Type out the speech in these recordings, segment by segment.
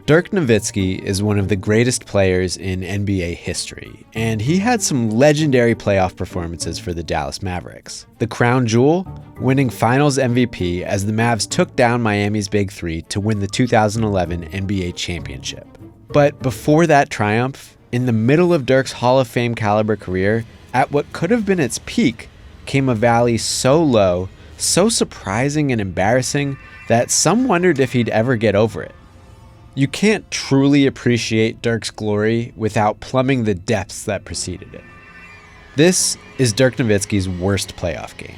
Dirk Nowitzki is one of the greatest players in NBA history, and he had some legendary playoff performances for the Dallas Mavericks. The crown jewel, winning Finals MVP as the Mavs took down Miami's Big Three to win the 2011 NBA championship. But before that triumph, in the middle of Dirk's Hall of Fame caliber career, at what could have been its peak, came a valley so low, so surprising and embarrassing that some wondered if he'd ever get over it. You can't truly appreciate Dirk's glory without plumbing the depths that preceded it. This is Dirk Nowitzki's worst playoff game.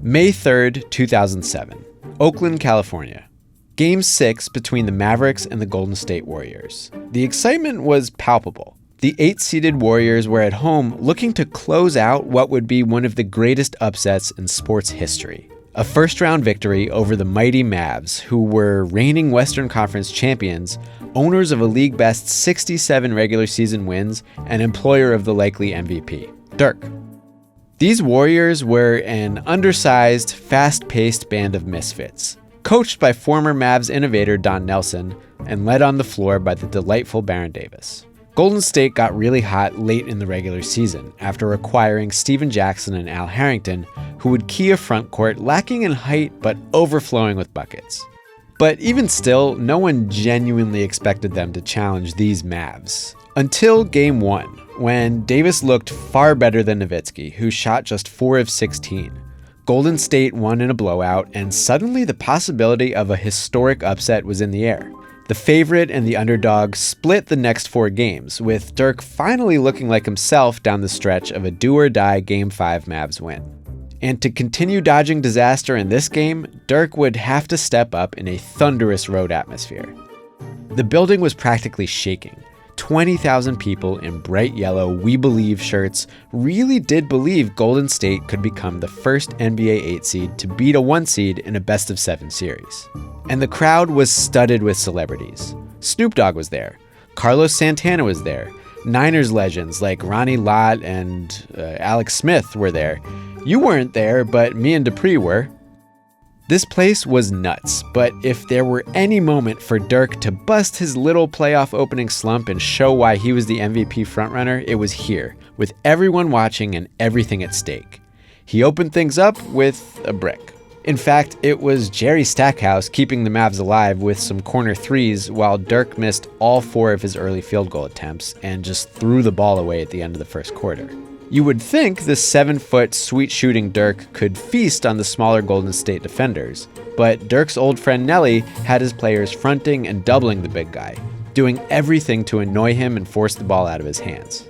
May 3rd, 2007, Oakland, California. Game 6 between the Mavericks and the Golden State Warriors. The excitement was palpable. The 8-seeded Warriors were at home looking to close out what would be one of the greatest upsets in sports history. A first-round victory over the mighty Mavs, who were reigning Western Conference champions, owners of a league-best 67 regular season wins, and employer of the likely MVP, Dirk. These Warriors were an undersized, fast-paced band of misfits, coached by former Mavs innovator Don Nelson, and led on the floor by the delightful Baron Davis. Golden State got really hot late in the regular season after acquiring Steven Jackson and Al Harrington, who would key a front court lacking in height but overflowing with buckets. But even still, no one genuinely expected them to challenge these Mavs. Until Game 1, when Davis looked far better than Nowitzki, who shot just 4 of 16. Golden State won in a blowout, and suddenly the possibility of a historic upset was in the air. The favorite and the underdog split the next 4 games, with Dirk finally looking like himself down the stretch of a do-or-die Game 5 Mavs win. And to continue dodging disaster in this game, Dirk would have to step up in a thunderous road atmosphere. The building was practically shaking. 20,000 people in bright yellow We Believe shirts really did believe Golden State could become the first NBA 8 seed to beat a 1 seed in a best-of-7 series. And the crowd was studded with celebrities. Snoop Dogg was there. Carlos Santana was there. Niners legends like Ronnie Lott and Alex Smith were there. You weren't there, but me and Dupree were. This place was nuts, but if there were any moment for Dirk to bust his little playoff opening slump and show why he was the MVP frontrunner, it was here, with everyone watching and everything at stake. He opened things up with a brick. In fact, it was Jerry Stackhouse keeping the Mavs alive with some corner threes while Dirk missed all 4 of his early field goal attempts and just threw the ball away at the end of the first quarter. You would think the 7-foot sweet-shooting Dirk could feast on the smaller Golden State defenders, but Dirk's old friend Nelly had his players fronting and doubling the big guy, doing everything to annoy him and force the ball out of his hands.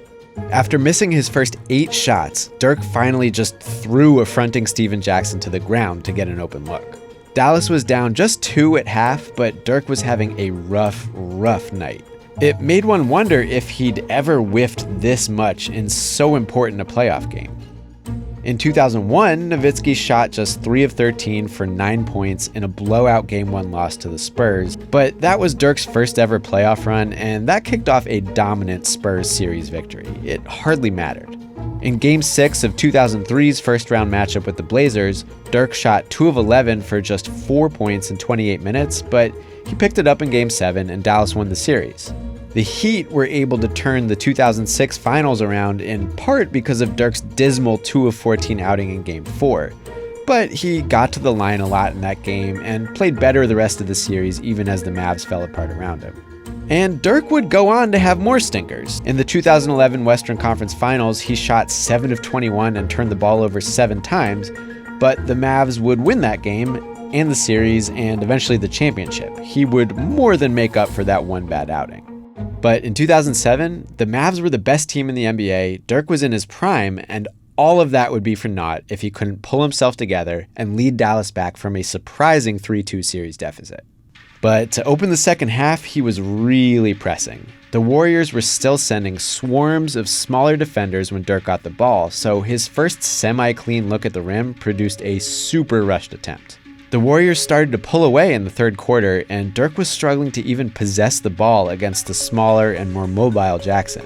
After missing his first 8 shots, Dirk finally just threw a fronting Steven Jackson to the ground to get an open look. Dallas was down just 2 at half, but Dirk was having a rough night. It made one wonder if he'd ever whiffed this much in so important a playoff game. In 2001, Nowitzki shot just 3 of 13 for 9 points in a blowout Game 1 loss to the Spurs, but that was Dirk's first ever playoff run, and that kicked off a dominant Spurs series victory. It hardly mattered. In Game 6 of 2003's first-round matchup with the Blazers, Dirk shot 2 of 11 for just 4 points in 28 minutes, but he picked it up in Game 7 and Dallas won the series. The Heat were able to turn the 2006 finals around in part because of Dirk's dismal 2 of 14 outing in Game 4. But he got to the line a lot in that game and played better the rest of the series even as the Mavs fell apart around him. And Dirk would go on to have more stinkers. In the 2011 Western Conference Finals, he shot 7 of 21 and turned the ball over 7 times, but the Mavs would win that game and the series and eventually the championship. He would more than make up for that one bad outing. But in 2007, the Mavs were the best team in the NBA, Dirk was in his prime, and all of that would be for naught if he couldn't pull himself together and lead Dallas back from a surprising 3-2 series deficit. But to open the second half, he was really pressing. The Warriors were still sending swarms of smaller defenders when Dirk got the ball, so his first semi-clean look at the rim produced a super rushed attempt. The Warriors started to pull away in the third quarter, and Dirk was struggling to even possess the ball against the smaller and more mobile Jackson.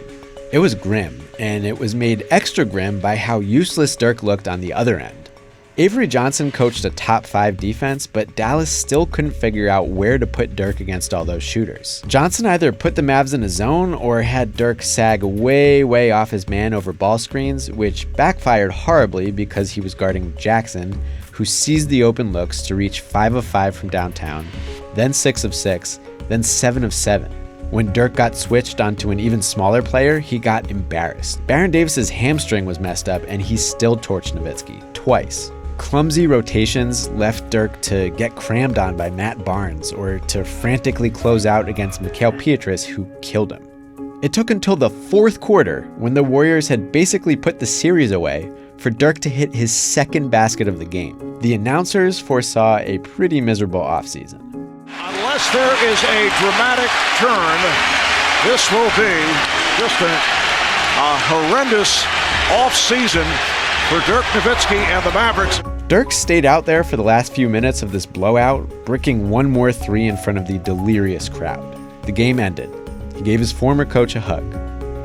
It was grim, and it was made extra grim by how useless Dirk looked on the other end. Avery Johnson coached a top 5 defense, but Dallas still couldn't figure out where to put Dirk against all those shooters. Johnson either put the Mavs in a zone or had Dirk sag way off his man over ball screens, which backfired horribly because he was guarding Jackson, who seized the open looks to reach 5 of 5 from downtown, then 6 of 6, then 7 of 7. When Dirk got switched onto an even smaller player, he got embarrassed. Baron Davis's hamstring was messed up, and he still torched Nowitzki twice. Clumsy rotations left Dirk to get crammed on by Matt Barnes or to frantically close out against Mikal Pietrus, who killed him. It took until the fourth quarter, when the Warriors had basically put the series away, for Dirk to hit his second basket of the game. The announcers foresaw a pretty miserable offseason. Unless there is a dramatic turn, this will be just a horrendous offseason for Dirk Nowitzki and the Mavericks. Dirk stayed out there for the last few minutes of this blowout, bricking one more 3 in front of the delirious crowd. The game ended. He gave his former coach a hug.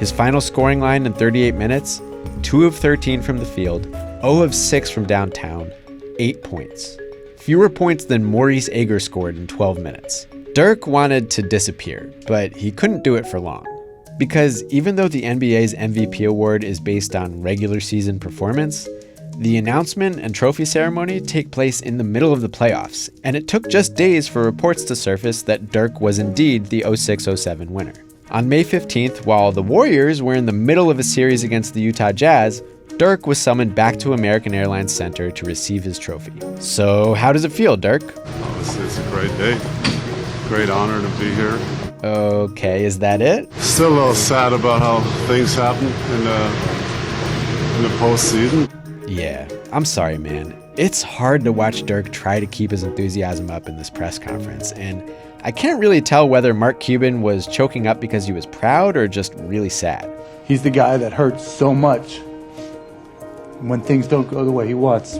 His final scoring line in 38 minutes, 2 of 13 from the field, 0 of 6 from downtown, 8 points. Fewer points than Maurice Ager scored in 12 minutes. Dirk wanted to disappear, but he couldn't do it for long. Because even though the NBA's MVP award is based on regular season performance, the announcement and trophy ceremony take place in the middle of the playoffs, and it took just days for reports to surface that Dirk was indeed the 06-07 winner. On May 15th, while the Warriors were in the middle of a series against the Utah Jazz, Dirk was summoned back to American Airlines Center to receive his trophy. So how does it feel, Dirk? It's a great day. Great honor to be here. Okay, is that it? Still a little sad about how things happen in the postseason. Yeah, I'm sorry, man. It's hard to watch Dirk try to keep his enthusiasm up in this press conference, and I can't really tell whether Mark Cuban was choking up because he was proud or just really sad. He's the guy that hurts so much when things don't go the way he wants.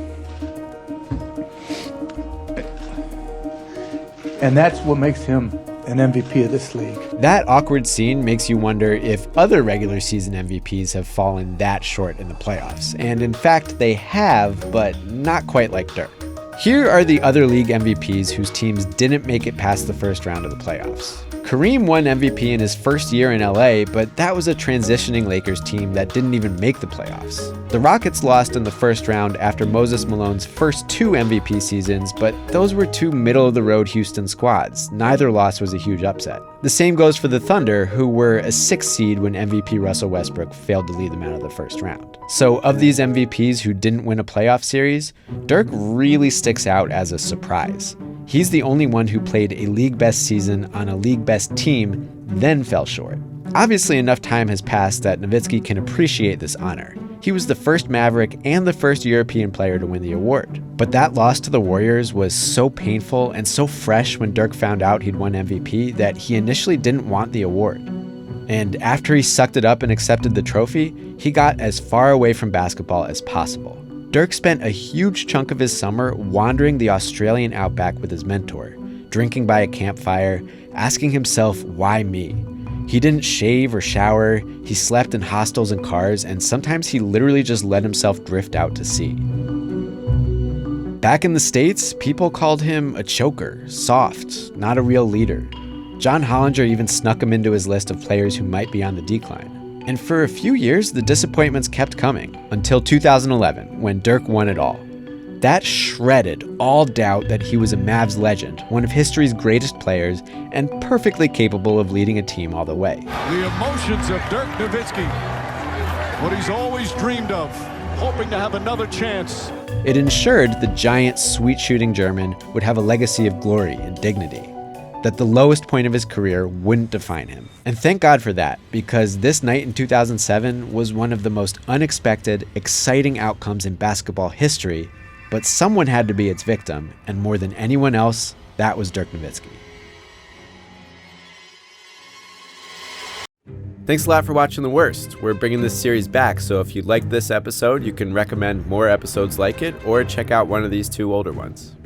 And that's what makes him an MVP of this league. That awkward scene makes you wonder if other regular season MVPs have fallen that short in the playoffs. And in fact, they have, but not quite like Dirk. Here are the other league MVPs whose teams didn't make it past the first round of the playoffs. Kareem won MVP in his first year in LA, but that was a transitioning Lakers team that didn't even make the playoffs. The Rockets lost in the first round after Moses Malone's first 2 MVP seasons, but those were 2 middle-of-the-road Houston squads. Neither loss was a huge upset. The same goes for the Thunder, who were a 6th seed when MVP Russell Westbrook failed to lead them out of the first round. So of these MVPs who didn't win a playoff series, Dirk really sticks out as a surprise. He's the only one who played a league-best season on a league-best team, then fell short. Obviously, enough time has passed that Nowitzki can appreciate this honor. He was the first Maverick and the first European player to win the award. But that loss to the Warriors was so painful and so fresh when Dirk found out he'd won MVP that he initially didn't want the award. And after he sucked it up and accepted the trophy, he got as far away from basketball as possible. Dirk spent a huge chunk of his summer wandering the Australian outback with his mentor, drinking by a campfire, asking himself, why me? He didn't shave or shower, he slept in hostels and cars, and sometimes he literally just let himself drift out to sea. Back in the States, people called him a choker, soft, not a real leader. John Hollinger even snuck him into his list of players who might be on the decline. And for a few years, the disappointments kept coming, until 2011, when Dirk won it all. That shredded all doubt that he was a Mavs legend, one of history's greatest players, and perfectly capable of leading a team all the way. The emotions of Dirk Nowitzki, what he's always dreamed of, hoping to have another chance. It ensured the giant, sweet-shooting German would have a legacy of glory and dignity, that the lowest point of his career wouldn't define him. And thank God for that, because this night in 2007 was one of the most unexpected, exciting outcomes in basketball history, but someone had to be its victim, and more than anyone else, that was Dirk Nowitzki. Thanks a lot for watching The Worst. We're bringing this series back, so if you liked this episode, you can recommend more episodes like it, or check out one of these 2 older ones.